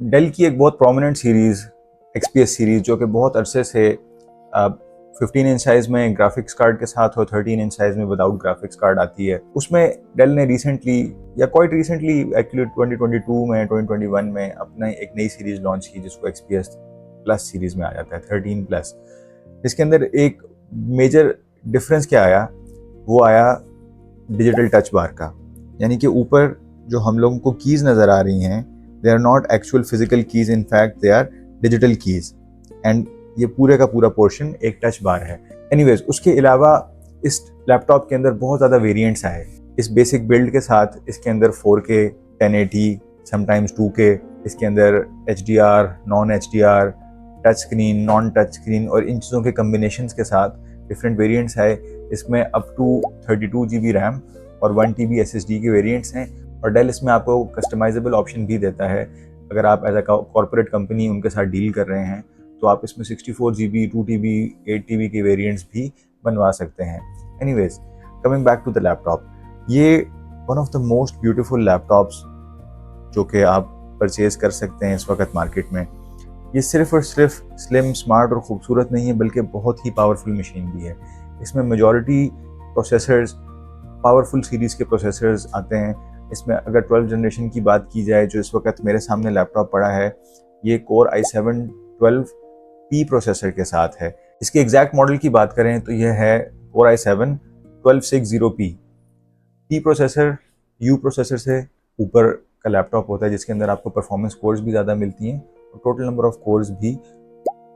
Del की एक बहुत प्रोमिनेंट सीरीज़ XPS सीरीज़ जो कि बहुत अरसे से 15 इंच साइज़ में ग्राफिक्स कार्ड के साथ और 13 इंच साइज़ में विदाउट ग्राफिक्स कार्ड आती है, उसमें डेल ने रिसेंटली या क्वाइट रिसेंटली एक्चुअली 2022 में 2021 में अपना एक नई सीरीज़ लॉन्च की जिसको XPS प्लस सीरीज़ में आ जाता है 13 प्लस। इसके अंदर एक मेजर डिफरेंस क्या आया, वो आया डिजिटल टच बार का। यानी कि ऊपर जो हम लोगों को कीज़ नज़र आ रही हैं, they are not actual physical keys, in fact they are digital keys, and ये पूरे का पूरा पोर्शन एक टच बार है। एनीवेज, उसके अलावा इस लैपटॉप के अंदर बहुत ज़्यादा वेरिएंट्स आए। इस बेसिक बिल्ड के साथ इसके अंदर 4K 1080 समटाइम्स 2K, इसके अंदर HDR, non HDR, touch screen, non touch screen और इन चीज़ों के कम्बिनेशन के साथ डिफरेंट वेरिएंट्स आए। इसमें अप टू 32 GB रैम और 1 TB SSD के वेरिएंट्स हैं, और डेल इसमें आपको कस्टमाइजेबल ऑप्शन भी देता है। अगर आप एज अ कॉर्पोरेट कंपनी उनके साथ डील कर रहे हैं तो आप इसमें 64 GB, 2 TB, 8 TB के वेरिएंट्स भी बनवा सकते हैं। Anyways, coming back to the laptop, ये one of the most beautiful laptops जो कि आप परचेज कर सकते हैं इस वक्त मार्केट में। ये सिर्फ और सिर्फ स्लिम, स्मार्ट और ख़ूबसूरत नहीं है, बल्कि बहुत ही पावरफुल मशीन भी है। इसमें मेजॉरिटी प्रोसेसर्स पावरफुल सीरीज़ के प्रोसेसर्स आते हैं। इसमें अगर 12 जनरेशन की बात की जाए, जो इस वक्त मेरे सामने लैपटॉप पड़ा है, ये कोर i7 12P प्रोसेसर के साथ है। इसके एग्जैक्ट मॉडल की बात करें तो यह है core i7 1260P। P processor U processor से ऊपर का लैपटॉप होता है, जिसके अंदर आपको परफॉर्मेंस कोर्स भी ज़्यादा मिलती हैं और टोटल नंबर ऑफ कोर्स भी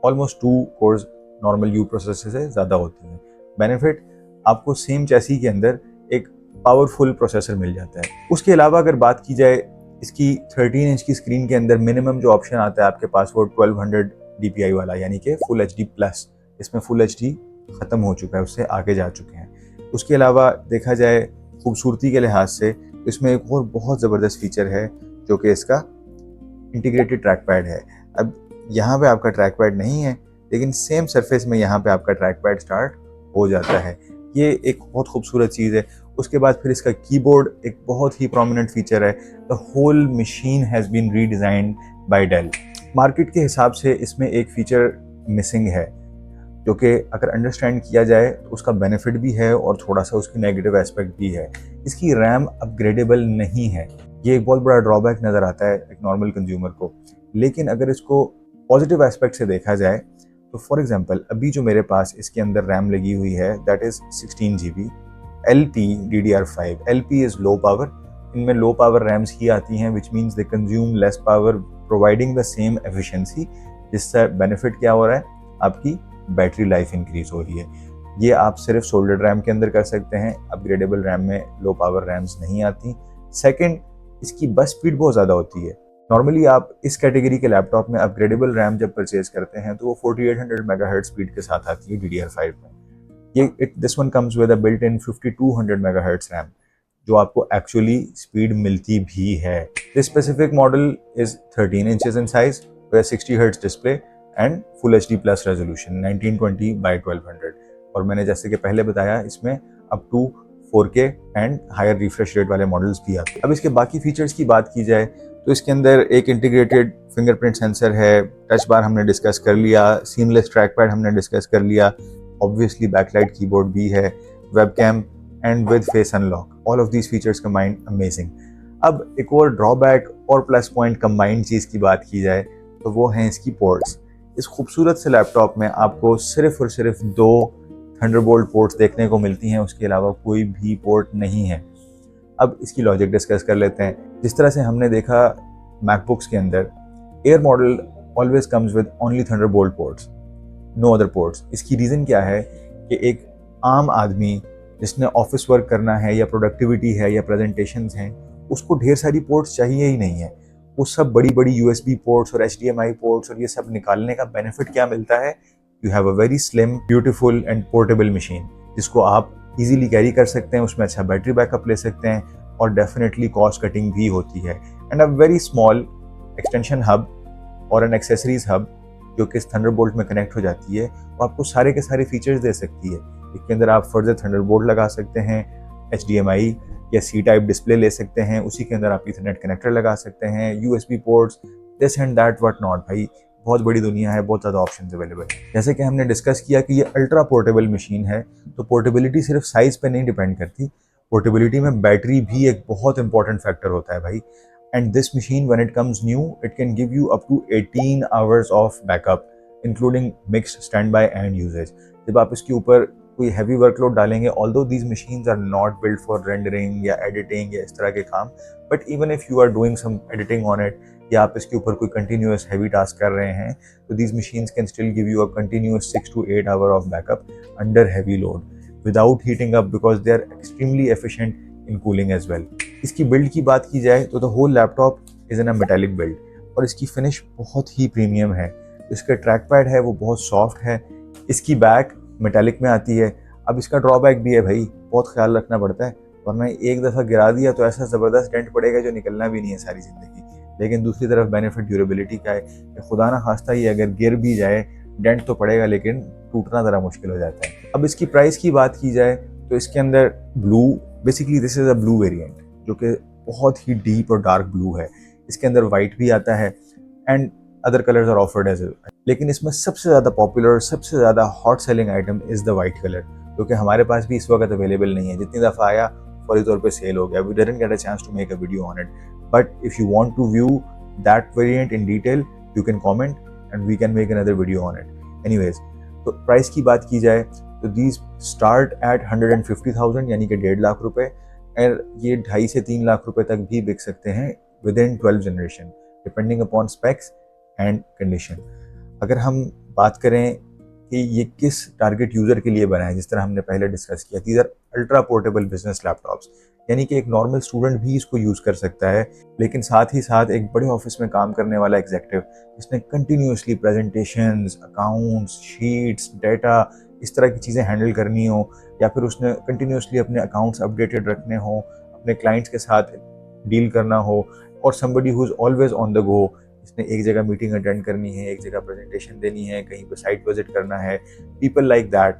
almost 2 course normal U processor से ज़्यादा होती हैं। बेनिफिट, आपको सेम चैसी के अंदर एक पावरफुल प्रोसेसर मिल जाता है। उसके अलावा अगर बात की जाए, इसकी 13 इंच की स्क्रीन के अंदर मिनिमम जो ऑप्शन आता है आपके पास वो 1200 DPI वाला, यानी कि फुल HD प्लस। इसमें फुल HD ख़त्म हो चुका है, उससे आगे जा चुके हैं। उसके अलावा देखा जाए खूबसूरती के लिहाज से, इसमें एक और बहुत ज़बरदस्त फीचर है जो कि इसका इंटीग्रेटेड ट्रैक पैड है। अब यहाँ पे आपका ट्रैक पैड नहीं है, लेकिन सेम सरफेस में यहाँ पे आपका ट्रैक पैड स्टार्ट हो जाता है। ये एक बहुत खूबसूरत चीज़ है। उसके बाद फिर इसका कीबोर्ड एक बहुत ही प्रोमिनेंट फीचर है। The whole machine has been redesigned by Dell. Market के हिसाब से इसमें एक फ़ीचर मिसिंग है, जो कि अगर अंडरस्टैंड किया जाए तो उसका बेनिफिट भी है और थोड़ा सा उसकी नेगेटिव एस्पेक्ट भी है। इसकी रैम अपग्रेडेबल नहीं है। ये एक बहुत बड़ा ड्रॉबैक नज़र आता है एक नॉर्मल कंज्यूमर को। लेकिन अगर इसको पॉजिटिव एस्पेक्ट से देखा जाए तो फॉर एग्जांपल अभी जो मेरे पास इसके अंदर रैम लगी हुई है, that is 16 GB LP DDR5। LP is low power. इनमें लो पावर रैम्स ही आती हैं, which means they consume less power providing the same efficiency. जिससे बेनिफिट क्या हो रहा है, आपकी बैटरी लाइफ इंक्रीज हो रही है। ये आप सिर्फ सोल्डर्ड रैम के अंदर कर सकते हैं, अपग्रेडेबल रैम में लो पावर रैम्स नहीं आती। सेकंड, इसकी बस स्पीड बहुत ज़्यादा होती है। नॉर्मली आप इस कैटेगरी के लैपटॉप में अपग्रेडेबल रैम जब परचेज करते हैं तो वो 4800 मेगाहर्ट्ज स्पीड के साथ आती है DDR5 में। This one comes with a built in 5200 megahertz RAM, जो आपको एक्चुअली स्पीड मिलती भी है। This specific model is 13 inches in size with 60 Hz display and full HD plus resolution 1920 by 1200। और मैंने जैसे कि पहले बताया, इसमें up to 4K and higher refresh rate वाले मॉडल्स भी आते हैं। अब इसके बाकी फीचर्स की बात की जाए तो इसके अंदर एक इंटीग्रेटेड फिंगरप्रिंट सेंसर है, टच बार हमने डिस्कस कर लिया, सीमलेस ट्रैक पैड हमने डिस्कस कर लिया, ऑब्वियसली बैकलाइट कीबोर्ड भी है, webcam and with face unlock. All of these features combined amazing. अब एक और ड्रॉबैक और प्लस पॉइंट कंबाइंड चीज़ की बात की जाए तो वो हैं इसकी पोर्ट्स। इस खूबसूरत से लैपटॉप में आपको सिर्फ और सिर्फ 2 थंडरबोल्ट पोर्ट्स देखने को मिलती हैं, उसके अलावा कोई भी पोर्ट नहीं है। अब इसकी लॉजिक डिस्कस कर लेते हैं। जिस तरह से हमने देखा मैकबुक्स के अंदर, air model always comes with only Thunderbolt ports, no other ports. इसकी रीज़न क्या है कि एक आम आदमी जिसने ऑफिस वर्क करना है या प्रोडक्टिविटी है या प्रेजेंटेशंस हैं, उसको ढेर सारी पोर्ट्स चाहिए ही नहीं है। वो सब बड़ी बड़ी USB पोर्ट्स और HDMI पोर्ट्स और ये सब निकालने का बेनिफिट क्या मिलता है, you have a very slim, beautiful and portable machine, जिसको आप इजीली कैरी कर सकते हैं। उसमें अच्छा बैटरी बैकअप ले सकते हैं और डेफिनेटली कॉस्ट कटिंग भी होती है। And a very small extension hub और एन एक्सेसरीज हब जो कि इस थंडरबोल्ट में कनेक्ट हो जाती है, वो आपको सारे के सारे फीचर्स दे सकती है। इसके अंदर आप फर्दर थंडरबोल्ट लगा सकते हैं, HDMI या C टाइप डिस्प्ले ले सकते हैं, उसी के अंदर आप ईथरनेट कनेक्टर लगा सकते हैं, USB ports, this and that what not. भाई बहुत बड़ी दुनिया है, बहुत ज़्यादा ऑप्शंस अवेलेबल है। जैसे कि हमने डिस्कस किया कि ये अल्ट्रा पोर्टेबल मशीन है, तो पोर्टेबिलिटी सिर्फ साइज़ पे नहीं डिपेंड करती, पोर्टेबिलिटी में बैटरी भी एक बहुत इंपॉर्टेंट फैक्टर होता है भाई। And this machine when it comes new it can give you up to 18 hours of backup including mixed standby and usage. जब आप इसके ऊपर कोई हैवी वर्कलोड डालेंगे, although these machines are not build for rendering या editing या इस तरह के काम, but even if you are doing some editing on it या आप इसके ऊपर कोई कंटिन्यूस हैवी टास्क कर रहे हैं, तो these machines can still give you a continuous 6 to 8 hour of backup under heavy load without heating up because they are extremely efficient in cooling as well. इसकी बिल्ड की बात की जाए तो the whole laptop is in a metallic build और इसकी finish बहुत ही premium है। इसका ट्रैक पैड है वो बहुत सॉफ्ट है, इसकी बैक मेटालिक में आती है। अब इसका ड्रॉबैक भी है भाई, बहुत ख्याल रखना पड़ता है, वरना एक दफ़ा गिरा दिया तो ऐसा ज़बरदस्त डेंट पड़ेगा जो निकलना भी नहीं है सारी ज़िंदगी। लेकिन दूसरी तरफ बेनिफिट ड्यूरेबिलिटी का है कि खुदा ना खास्ता ही अगर गिर भी जाए डेंट तो पड़ेगा लेकिन टूटना ज़रा मुश्किल हो जाता है। अब इसकी प्राइस की बात की जाए तो इसके अंदर blue, basically this is a blue variant जो कि बहुत ही डीप और डार्क ब्लू है। इसके अंदर वाइट भी आता है and other colours are offered as well, लेकिन इसमें सबसे ज़्यादा पॉपुलर, सबसे ज़्यादा hot selling item is the white colour, जो कि हमारे पास भी इस वक्त अवेलेबल नहीं है। जितनी दफ़ा आया फौरी तौर पे सेल हो गया। We didn't get a chance to make a video on it, but if you want to view that variant in detail you can comment and we can make another video on it. Anyways, तो price की बात की जाए तो these start at 150,000 यानी कि 1.5 लाख रुपए, और ये 2.5 से 3 लाख रुपए तक भी बिक सकते हैं with in 12 generation depending upon specs and condition. अगर हम बात करें कि ये किस टारगेट यूज़र के लिए बना है, जिस तरह हमने पहले डिस्कस किया, these are ultra portable business laptops, यानी कि एक नॉर्मल स्टूडेंट भी इसको यूज़ कर सकता है, लेकिन साथ ही साथ एक बड़े ऑफिस में काम करने वाला एग्जीक्यूटिव जिसने continuously presentations, accounts, sheets, data, इस तरह की चीज़ें हैंडल करनी हो, या फिर उसने कंटिन्यूसली अपने अकाउंट्स अपडेटेड रखने हो, अपने क्लाइंट्स के साथ डील करना हो, और somebody who is always on the go, इसने एक जगह मीटिंग अटेंड करनी है, एक जगह प्रेजेंटेशन देनी है, कहीं पर साइट विजिट करना है, पीपल लाइक दैट,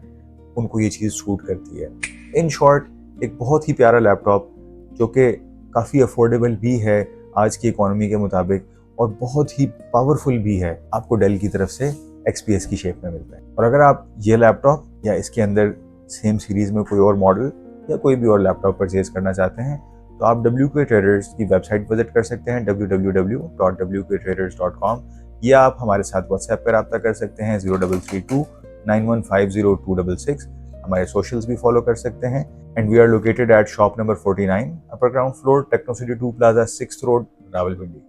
उनको ये चीज़ सूट करती है। इन शॉर्ट एक बहुत ही प्यारा लैपटॉप जो कि काफ़ी अफोर्डेबल भी है आज की इकोनॉमी के मुताबिक और बहुत ही पावरफुल भी है, आपको डेल की तरफ से XPS की शेप में मिलता है। और अगर आप ये लैपटॉप या इसके अंदर सेम सीरीज़ में कोई और मॉडल या कोई भी और लैपटॉप परचेज करना चाहते हैं तो आप WK Traders की वेबसाइट विजिट कर सकते हैं www.wktraders.com, या आप हमारे साथ व्हाट्सएप पर रब्ता कर सकते हैं 03329150 हमारे सोशल्स भी फॉलो कर सकते हैं। And we are located at shop number 49 upper ground floor techno city 2 plaza 6th road Rawalpindi.